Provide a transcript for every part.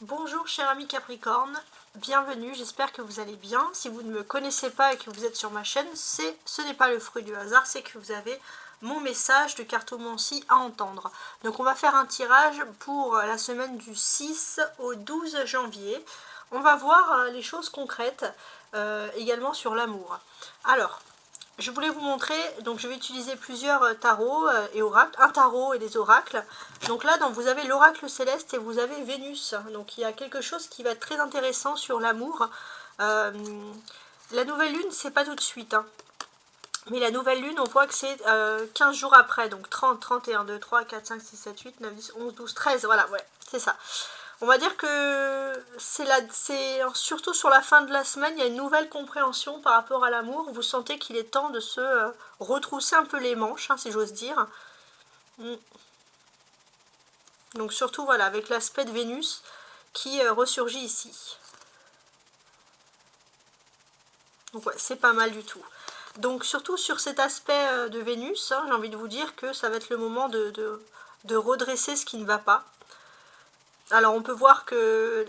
Bonjour cher ami Capricorne, bienvenue, j'espère que vous allez bien. Si vous ne me connaissez pas et que vous êtes sur ma chaîne, ce n'est pas le fruit du hasard, c'est que vous avez mon message de cartomancie à entendre. Donc on va faire un tirage pour la semaine du 6 au 12 janvier. On va voir les choses concrètes également sur l'amour. Alors, je voulais vous montrer, donc je vais utiliser plusieurs tarots et oracles, un tarot et des oracles. Donc là, vous avez l'oracle céleste et vous avez Vénus. Donc il y a quelque chose qui va être très intéressant sur l'amour. La nouvelle lune, c'est pas tout de suite. Mais la nouvelle lune, on voit que c'est 15 jours après. Donc 30, 31, 2, 3, 4, 5, 6, 7, 8, 9, 10, 11, 12, 13. Voilà, ouais, c'est ça. On va dire que c'est surtout sur la fin de la semaine, il y a une nouvelle compréhension par rapport à l'amour. Vous sentez qu'il est temps de se retrousser un peu les manches, si j'ose dire. Donc surtout, voilà, avec l'aspect de Vénus qui ressurgit ici. Donc ouais, c'est pas mal du tout. Donc surtout sur cet aspect de Vénus, j'ai envie de vous dire que ça va être le moment de redresser ce qui ne va pas. Alors on peut voir que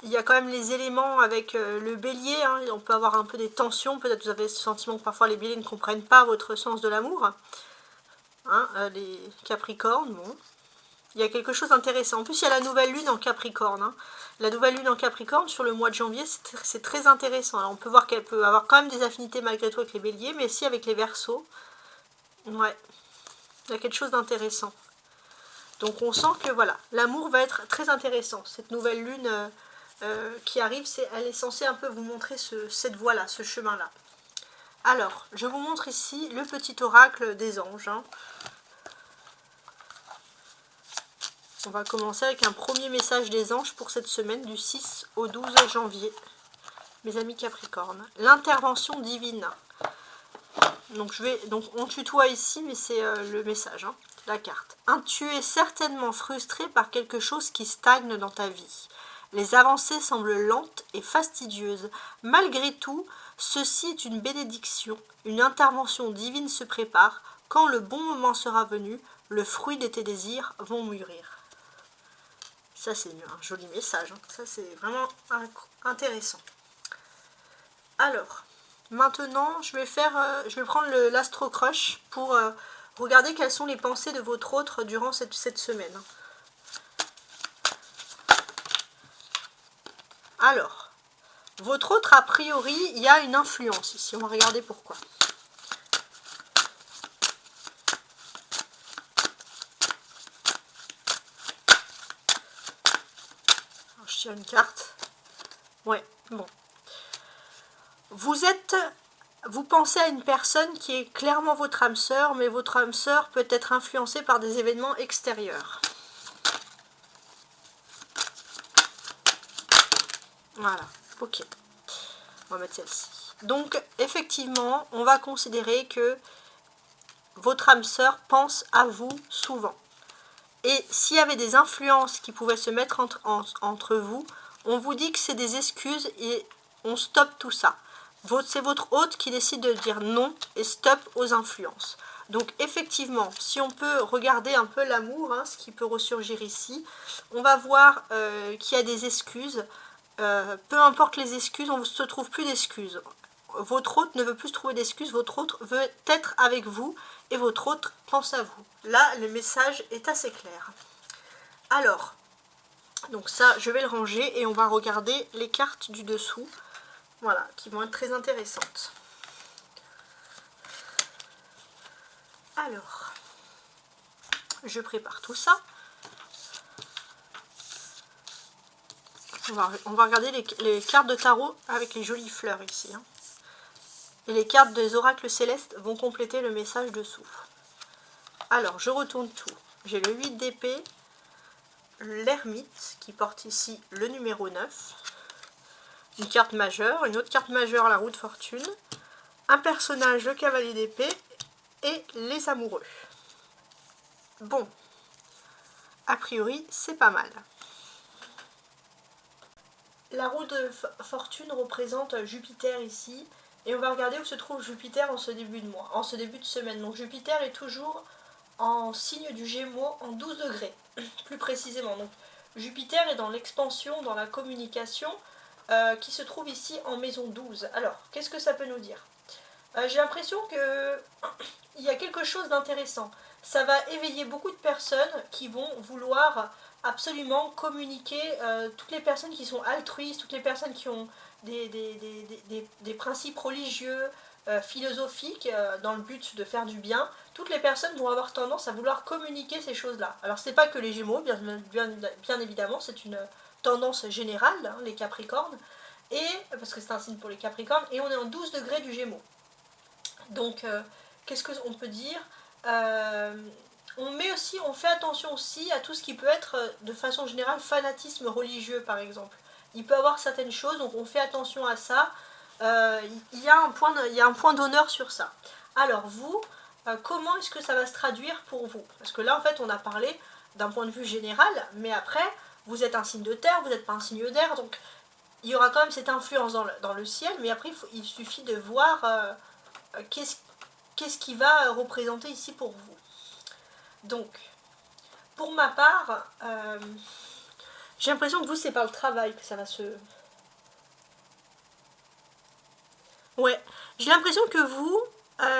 il y a quand même les éléments avec le bélier, on peut avoir un peu des tensions, peut-être vous avez ce sentiment que parfois les béliers ne comprennent pas votre sens de l'amour. Les capricornes, bon. Il y a quelque chose d'intéressant. En plus, il y a la nouvelle lune en Capricorne. La nouvelle lune en Capricorne, sur le mois de janvier, c'est très intéressant. Alors, on peut voir qu'elle peut avoir quand même des affinités malgré tout avec les béliers, mais aussi avec les verseaux. Ouais, il y a quelque chose d'intéressant. Donc, on sent que, voilà, l'amour va être très intéressant. Cette nouvelle lune qui arrive, elle est censée un peu vous montrer cette voie-là, ce chemin-là. Alors, je vous montre ici le petit oracle des anges. On va commencer avec un premier message des anges pour cette semaine du 6 au 12 janvier. Mes amis Capricorne. L'intervention divine. Donc on tutoie ici, mais c'est le message, la carte. Tu es certainement frustré par quelque chose qui stagne dans ta vie. Les avancées semblent lentes et fastidieuses. Malgré tout, ceci est une bénédiction. Une intervention divine se prépare. Quand le bon moment sera venu, le fruit de tes désirs vont mûrir. Ça, c'est un joli message. Ça, c'est vraiment intéressant. Alors, maintenant, je vais prendre l'Astro Crush pour regarder quelles sont les pensées de votre autre durant cette semaine. Alors, votre autre, a priori, il y a une influence ici. On va regarder pourquoi. Alors, je tire une carte. Ouais, bon. Vous pensez à une personne qui est clairement votre âme sœur, mais votre âme sœur peut être influencée par des événements extérieurs. Voilà, ok. On va mettre celle-ci. Donc, effectivement, on va considérer que votre âme sœur pense à vous souvent. Et s'il y avait des influences qui pouvaient se mettre entre vous, on vous dit que c'est des excuses et on stoppe tout ça. C'est votre hôte qui décide de dire non et stop aux influences. Donc effectivement, si on peut regarder un peu l'amour, ce qui peut ressurgir ici, on va voir qu'il y a des excuses. Peu importe les excuses, on ne se trouve plus d'excuses. Votre hôte ne veut plus se trouver d'excuses, votre hôte veut être avec vous et votre hôte pense à vous. Là, le message est assez clair. Alors, donc ça, je vais le ranger et on va regarder les cartes du dessous. Voilà, qui vont être très intéressantes. Alors, je prépare tout ça. On va regarder les cartes de tarot avec les jolies fleurs ici. Et les cartes des oracles célestes vont compléter le message dessous. Alors, je retourne tout. J'ai le 8 d'épée, l'ermite qui porte ici le numéro 9. Une carte majeure, une autre carte majeure, la roue de fortune, un personnage, le cavalier d'épée, et les amoureux. Bon, a priori, c'est pas mal. La roue de fortune représente Jupiter ici, et on va regarder où se trouve Jupiter en ce début de mois, en ce début de semaine. Donc Jupiter est toujours en signe du Gémeaux en 12 degrés, plus précisément. Donc Jupiter est dans l'expansion, dans la communication, qui se trouve ici en maison 12. Alors, qu'est-ce que ça peut nous dire? J'ai l'impression qu'il y a quelque chose d'intéressant. Ça va éveiller beaucoup de personnes qui vont vouloir absolument communiquer, toutes les personnes qui sont altruistes, toutes les personnes qui ont des principes religieux, philosophiques, dans le but de faire du bien. Toutes les personnes vont avoir tendance à vouloir communiquer ces choses-là. Alors c'est pas que les Gémeaux, bien évidemment, c'est une tendance générale, hein, les Capricornes, et, parce que c'est un signe pour les Capricornes, et on est en 12 degrés du Gémeaux. Donc, qu'est-ce qu'on peut dire? On fait attention aussi à tout ce qui peut être, de façon générale, fanatisme religieux, par exemple. Il peut y avoir certaines choses, donc on fait attention à ça. Il y a un point d'honneur sur ça. Alors, vous, comment est-ce que ça va se traduire pour vous? Parce que là, en fait, on a parlé d'un point de vue général, mais après, vous êtes un signe de terre, vous n'êtes pas un signe d'air, donc il y aura quand même cette influence dans le ciel, mais après, il suffit de voir qu'est-ce qui va représenter ici pour vous. Donc, pour ma part, j'ai l'impression que vous, c'est par le travail que ça va se... Ouais, j'ai l'impression que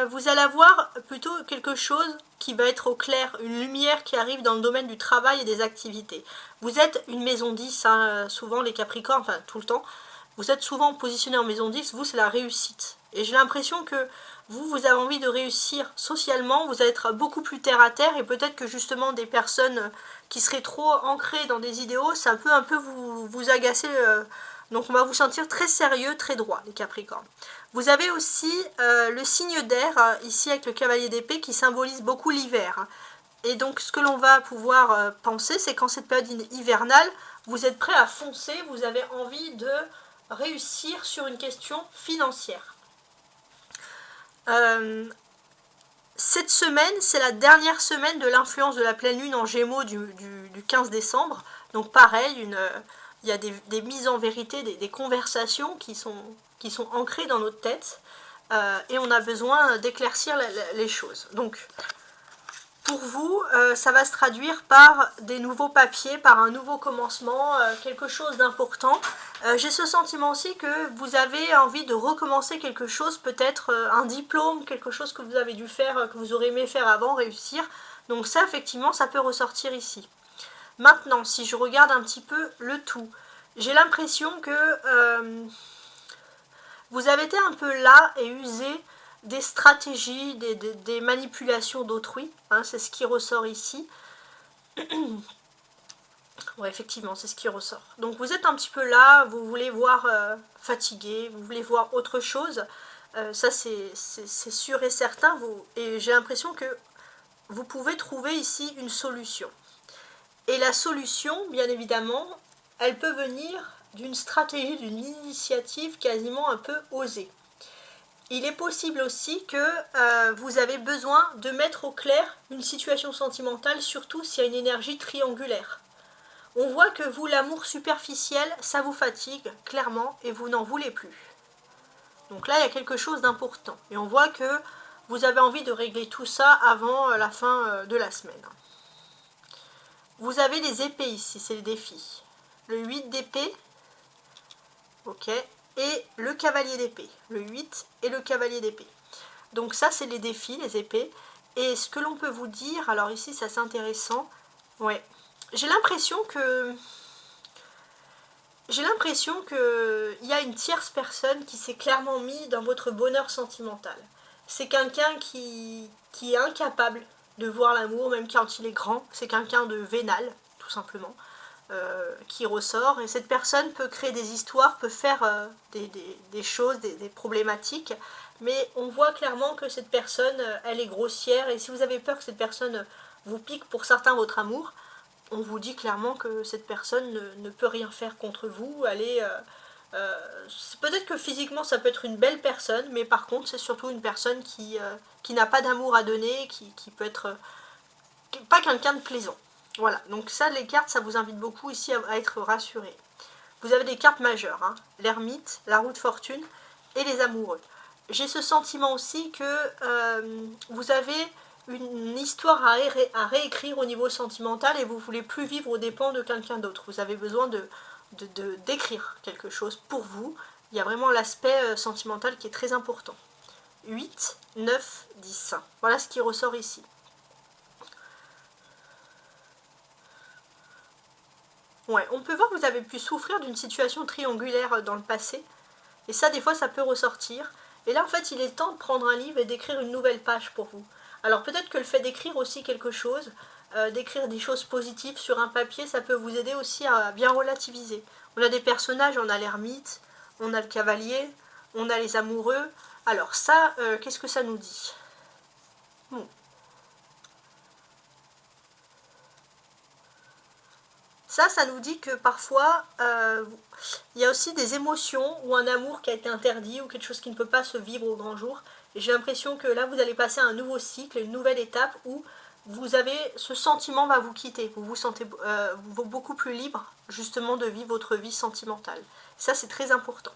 vous allez avoir plutôt quelque chose qui va être au clair, une lumière qui arrive dans le domaine du travail et des activités. Vous êtes une maison 10, hein, souvent les Capricornes, enfin tout le temps, vous êtes souvent positionné en maison 10, vous c'est la réussite. Et j'ai l'impression que vous avez envie de réussir socialement, vous allez être beaucoup plus terre à terre, et peut-être que justement des personnes qui seraient trop ancrées dans des idéaux, ça peut un peu vous agacer, donc on va vous sentir très sérieux, très droit, les Capricornes. Vous avez aussi le signe d'air, ici avec le cavalier d'épée, qui symbolise beaucoup l'hiver. Et donc ce que l'on va pouvoir penser, c'est qu'en cette période hivernale, vous êtes prêt à foncer, vous avez envie de réussir sur une question financière. Cette semaine, c'est la dernière semaine de l'influence de la pleine lune en Gémeaux du 15 décembre. Donc pareil, il y a des mises en vérité, des conversations qui sont ancrées dans notre tête. Et on a besoin d'éclaircir les choses. Donc, pour vous, ça va se traduire par des nouveaux papiers, par un nouveau commencement, quelque chose d'important. J'ai ce sentiment aussi que vous avez envie de recommencer quelque chose, peut-être un diplôme, quelque chose que vous avez dû faire, que vous aurez aimé faire avant, réussir. Donc ça, effectivement, ça peut ressortir ici. Maintenant, si je regarde un petit peu le tout, j'ai l'impression que vous avez été un peu là et usé des stratégies, des manipulations d'autrui, hein, c'est ce qui ressort ici. Ouais, effectivement, c'est ce qui ressort. Donc vous êtes un petit peu là, vous voulez voir fatigué, vous voulez voir autre chose, ça c'est sûr et certain, et j'ai l'impression que vous pouvez trouver ici une solution. Et la solution, bien évidemment, elle peut venir d'une stratégie, d'une initiative quasiment un peu osée. Il est possible aussi que vous avez besoin de mettre au clair une situation sentimentale, surtout s'il y a une énergie triangulaire. On voit que vous, l'amour superficiel, ça vous fatigue, clairement, et vous n'en voulez plus. Donc là, il y a quelque chose d'important. Et on voit que vous avez envie de régler tout ça avant la fin de la semaine. Vous avez les épées ici, c'est le défi. Le 8 d'épée, ok, et le cavalier d'épée. Le 8 et le cavalier d'épée. Donc ça, c'est les défis, les épées. Et ce que l'on peut vous dire, alors ici, c'est assez intéressant. Ouais, j'ai l'impression que il y a une tierce personne qui s'est clairement mise dans votre bonheur sentimental. C'est quelqu'un qui est incapable de voir l'amour, même quand il est grand. C'est quelqu'un de vénal, tout simplement, qui ressort. Et cette personne peut créer des histoires, peut faire des choses, des problématiques. Mais on voit clairement que cette personne, elle est grossière. Et si vous avez peur que cette personne vous pique pour certains votre amour, on vous dit clairement que cette personne ne peut rien faire contre vous. Elle est... peut-être que physiquement ça peut être une belle personne, mais par contre c'est surtout une personne qui n'a pas d'amour à donner, qui peut être pas quelqu'un de plaisant. Voilà, donc ça, les cartes, ça vous invite beaucoup ici à être rassuré. Vous avez des cartes majeures, hein, l'ermite, la roue de fortune et les amoureux. J'ai ce sentiment aussi que vous avez une histoire à réécrire au niveau sentimental et vous ne voulez plus vivre aux dépens de quelqu'un d'autre. Vous avez besoin d'écrire quelque chose pour vous. Il y a vraiment l'aspect sentimental qui est très important. 8, 9, 10. Voilà ce qui ressort ici. Ouais, on peut voir que vous avez pu souffrir d'une situation triangulaire dans le passé. Et ça, des fois, ça peut ressortir. Et là, en fait, il est temps de prendre un livre et d'écrire une nouvelle page pour vous. Alors peut-être que le fait d'écrire aussi quelque chose, d'écrire des choses positives sur un papier, ça peut vous aider aussi à bien relativiser. On a des personnages, on a l'ermite, on a le cavalier, on a les amoureux. Alors ça, qu'est-ce que ça nous dit? Bon. Ça nous dit que parfois, il y a aussi des émotions ou un amour qui a été interdit ou quelque chose qui ne peut pas se vivre au grand jour. Et j'ai l'impression que là, vous allez passer à un nouveau cycle, une nouvelle étape où vous avez, ce sentiment va vous quitter. Vous vous sentez beaucoup plus libre, justement, de vivre votre vie sentimentale. Ça, c'est très important.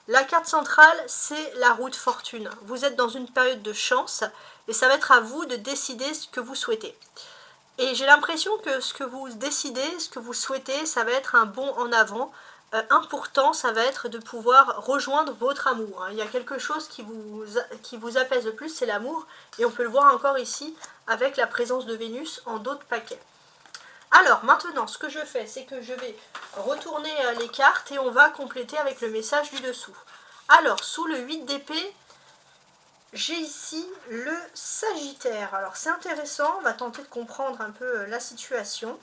La carte centrale, c'est la roue de fortune. Vous êtes dans une période de chance et ça va être à vous de décider ce que vous souhaitez. Et j'ai l'impression que ce que vous décidez, ce que vous souhaitez, ça va être un bond en avant. Important, ça va être de pouvoir rejoindre votre amour. Il y a quelque chose qui vous apaise le plus, c'est l'amour. Et on peut le voir encore ici avec la présence de Vénus en d'autres paquets. Alors maintenant, ce que je fais, c'est que je vais retourner les cartes et on va compléter avec le message du dessous. Alors, sous le 8 d'épée, j'ai ici le Sagittaire. Alors c'est intéressant, on va tenter de comprendre un peu la situation.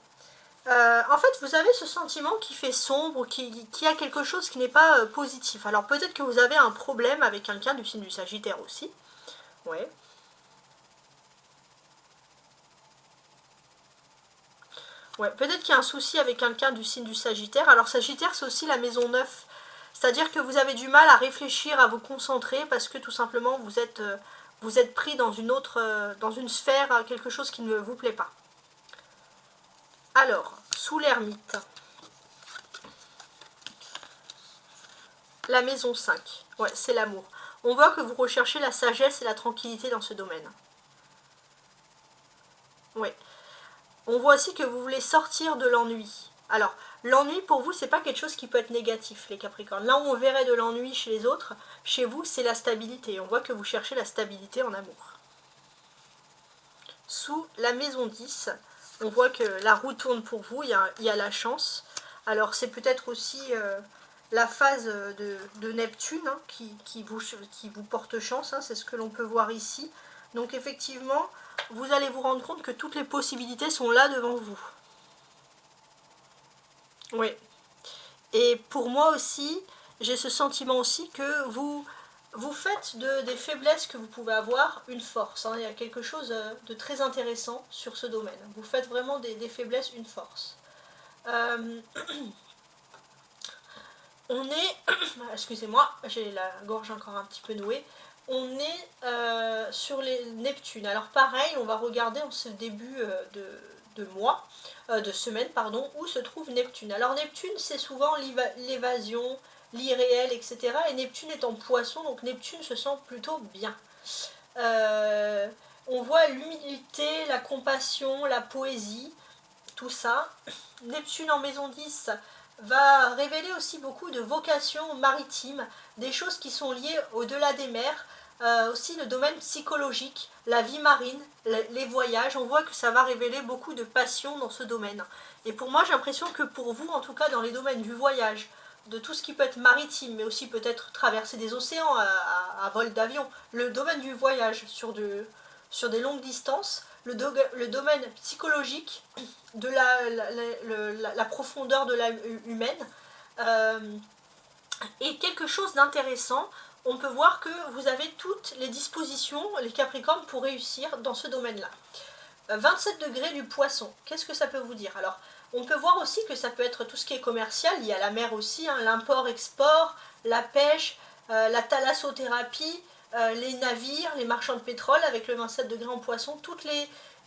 En fait, vous avez ce sentiment qui fait sombre, qui a quelque chose qui n'est pas positif. Alors peut-être que vous avez un problème avec quelqu'un du signe du Sagittaire aussi. Ouais. Ouais, peut-être qu'il y a un souci avec quelqu'un du signe du Sagittaire. Alors Sagittaire, c'est aussi la maison 9. C'est-à-dire que vous avez du mal à réfléchir, à vous concentrer, parce que tout simplement, vous êtes pris dans dans une sphère, quelque chose qui ne vous plaît pas. Alors, sous l'ermite, la maison 5, ouais, c'est l'amour. On voit que vous recherchez la sagesse et la tranquillité dans ce domaine. Ouais. On voit aussi que vous voulez sortir de l'ennui. Alors, l'ennui pour vous, c'est pas quelque chose qui peut être négatif, les Capricornes. Là où on verrait de l'ennui chez les autres, chez vous, c'est la stabilité. On voit que vous cherchez la stabilité en amour. Sous la maison 10, on voit que la roue tourne pour vous, il y a la chance. Alors, c'est peut-être aussi la phase de Neptune hein, qui vous porte chance, hein, c'est ce que l'on peut voir ici. Donc, effectivement, vous allez vous rendre compte que toutes les possibilités sont là devant vous. Oui. Et pour moi aussi, j'ai ce sentiment aussi que vous faites des faiblesses que vous pouvez avoir une force. Hein. Il y a quelque chose de très intéressant sur ce domaine. Vous faites vraiment des faiblesses une force. On est... Excusez-moi, j'ai la gorge encore un petit peu nouée. On est sur les Neptunes. Alors pareil, on va regarder en ce début de semaine, pardon, où se trouve Neptune. Alors Neptune, c'est souvent l'évasion, l'irréel, etc. Et Neptune est en poisson, donc Neptune se sent plutôt bien. On voit l'humilité, la compassion, la poésie, tout ça. Neptune en maison 10 va révéler aussi beaucoup de vocations maritimes, des choses qui sont liées au-delà des mers, aussi le domaine psychologique, la vie marine, les voyages. On voit que ça va révéler beaucoup de passion dans ce domaine. Et pour moi, j'ai l'impression que pour vous, en tout cas dans les domaines du voyage, de tout ce qui peut être maritime, mais aussi peut-être traverser des océans à vol d'avion, le domaine du voyage sur des longues distances, le domaine psychologique, de la profondeur de l'âme humaine, est quelque chose d'intéressant. On peut voir que vous avez toutes les dispositions, les Capricornes, pour réussir dans ce domaine-là. 27 degrés du poisson, qu'est-ce que ça peut vous dire? Alors, on peut voir aussi que ça peut être tout ce qui est commercial, il y a la mer aussi, hein, l'import-export, la pêche, la thalassothérapie, les navires, les marchands de pétrole avec le 27 degrés en poisson,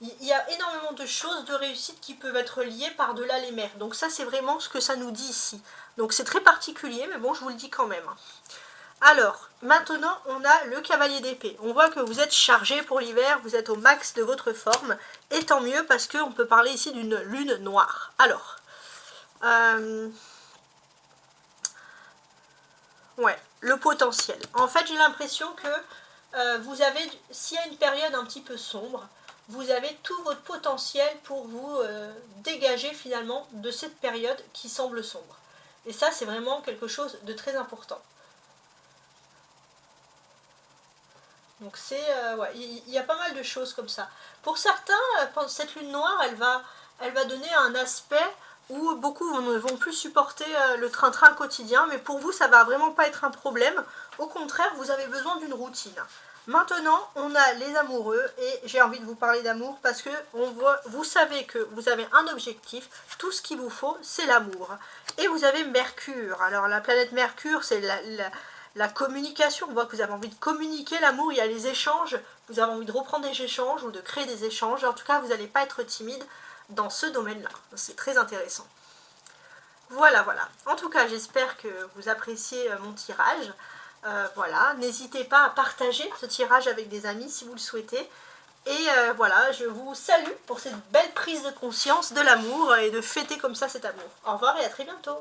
il y a énormément de choses de réussite qui peuvent être liées par-delà les mers. Donc ça, c'est vraiment ce que ça nous dit ici. Donc c'est très particulier, mais bon, je vous le dis quand même. Alors, maintenant, on a le cavalier d'épée. On voit que vous êtes chargé pour l'hiver, vous êtes au max de votre forme. Et tant mieux parce qu'on peut parler ici d'une lune noire. Alors, ouais, le potentiel. En fait, j'ai l'impression que vous avez, s'il y a une période un petit peu sombre, vous avez tout votre potentiel pour vous dégager finalement de cette période qui semble sombre. Et ça, c'est vraiment quelque chose de très important. Donc c'est, ouais, il y a pas mal de choses comme ça. Pour certains, cette lune noire, elle va donner un aspect où beaucoup ne vont plus supporter le train-train quotidien, mais pour vous, ça va vraiment pas être un problème. Au contraire, vous avez besoin d'une routine. Maintenant, on a les amoureux, et j'ai envie de vous parler d'amour parce que vous savez que vous avez un objectif, tout ce qu'il vous faut, c'est l'amour. Et vous avez Mercure. Alors la planète Mercure, c'est la communication, on voit que vous avez envie de communiquer l'amour, il y a les échanges, vous avez envie de reprendre des échanges ou de créer des échanges, en tout cas vous n'allez pas être timide dans ce domaine-là, c'est très intéressant. Voilà, voilà, en tout cas j'espère que vous appréciez mon tirage, voilà, n'hésitez pas à partager ce tirage avec des amis si vous le souhaitez, et voilà, je vous salue pour cette belle prise de conscience de l'amour et de fêter comme ça cet amour. Au revoir et à très bientôt.